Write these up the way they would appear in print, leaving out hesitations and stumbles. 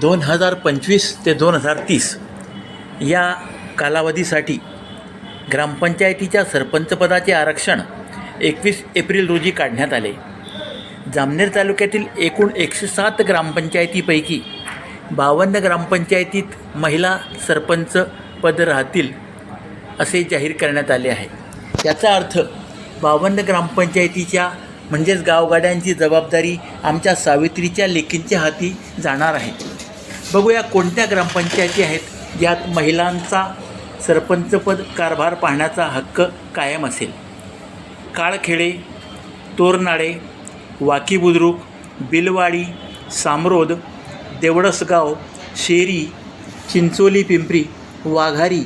2025 ते 2030 या कालावधीसाठी ग्रामपंचायतीच्या सरपंचपदाचे आरक्षण 21 एप्रिल रोजी काढण्यात आले. जामनेर तालुक्यातील एकूण 107 ग्रामपंचायतीपैकी 52 ग्रामपंचायतीत महिला सरपंच पद राहतील असे जाहीर करण्यात आले आहे. याचा अर्थ 52 ग्रामपंचायतीच्या म्हणजेच गावगाड्यांची जबाबदारी आमच्या सावित्रीच्या लेकींच्या हाती जाणार आहे. बघूया कोणत्या ग्रामपंचायती आहेत ज्यात महिलांचा सरपंचपद कारभार पाहण्याचा हक्क कायम असेल. काळखेडे, तोरनाळे, वाकी बुद्रुक, बिलवाडी, सामरोद, देवडसगाव, शेरी, चिंचोली पिंपरी, वाघारी,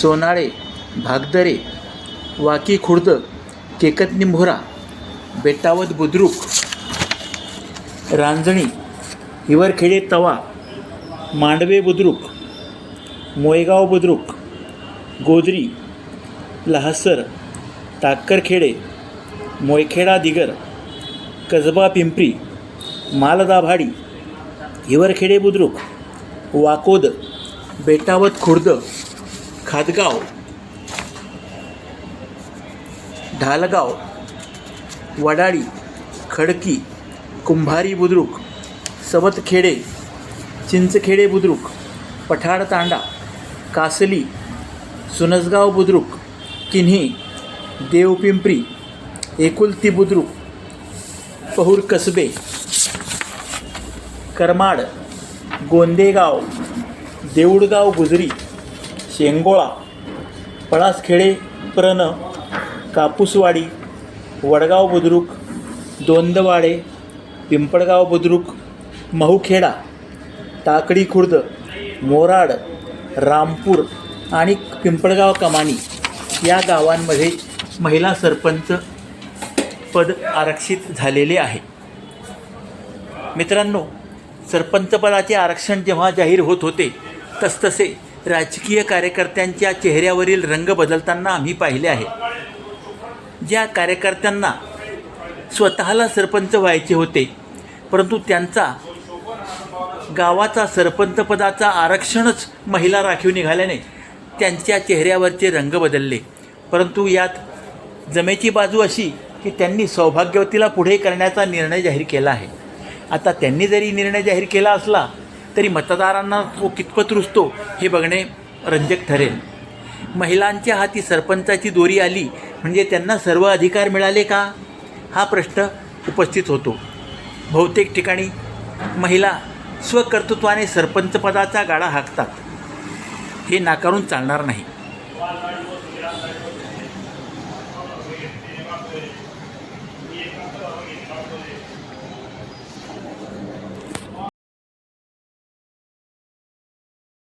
सोनाळे, भागदरे, वाकी खुर्द, केकत निंभोरा, बेटावद बुद्रुक, रांजणी, हिवरखेडे तवा, मांडवे बुद्रुक, मोयगाव बुद्रुक, गोदरी, लहासर, टाक्करखेडे, मोयखेडा दिगर, कसबा पिंपरी, मालदाभाडी, हिवरखेडे बुद्रुक, वाकोद, बेटावद खुर्द, खादगाव, ढालगाव, वडाळी, खडकी, कुंभारी बुद्रुक, सवतखेडे, चिंचखेडे बुद्रुक, पठाड तांडा, कासली, सुनसगाव बुद्रुक, किन्ही, देवपिंपरी, एकुलती बुद्रुक, पहुर कसबे, करमाड, गोंदेगाव, देऊळगाव गुजरी, शेंगोळा, पळासखेडे प्रण, कापूसवाडी, वडगाव बुद्रुक, दोंदवाडे, पिंपळगाव बुद्रुक, महूखेडा, टाकडी खुर्द, मोराड, रामपूर आणि पिंपळगाव कमानी या गावांमध्ये महिला सरपंच पद आरक्षित झालेले आहे. मित्रांनो, सरपंचपदाचे आरक्षण जेव्हा जाहीर होत होते तसतसे राजकीय कार्यकर्त्यांच्या चेहऱ्यावरील रंग बदलताना आम्ही पाहिले आहे. ज्या कार्यकर्त्यांना स्वतःला सरपंच व्हायचे होते परंतु त्यांचा गावाचा सरपंचपदाचा आरक्षणच महिला राखीव निघाल्याने त्यांच्या चेहऱ्यावरचे रंग बदलले. परंतु यात जमेची बाजू अशी की त्यांनी सौभाग्यवतीला पुढे करण्याचा निर्णय जाहीर केला आहे. आता त्यांनी जरी निर्णय जाहीर केला असला तरी मतदारांना तो कितपत रुजतो हे बघणे रंजक ठरेल. महिलांच्या हाती सरपंचाची दोरी आली म्हणजे त्यांना सर्व अधिकार मिळाले का हा प्रश्न उपस्थित होतो. बहुतेक ठिकाणी महिला स्वकर्तृत्वाने सरपंचपदाचा गाडा हाकतात. हे नाकारून चालणार नाही.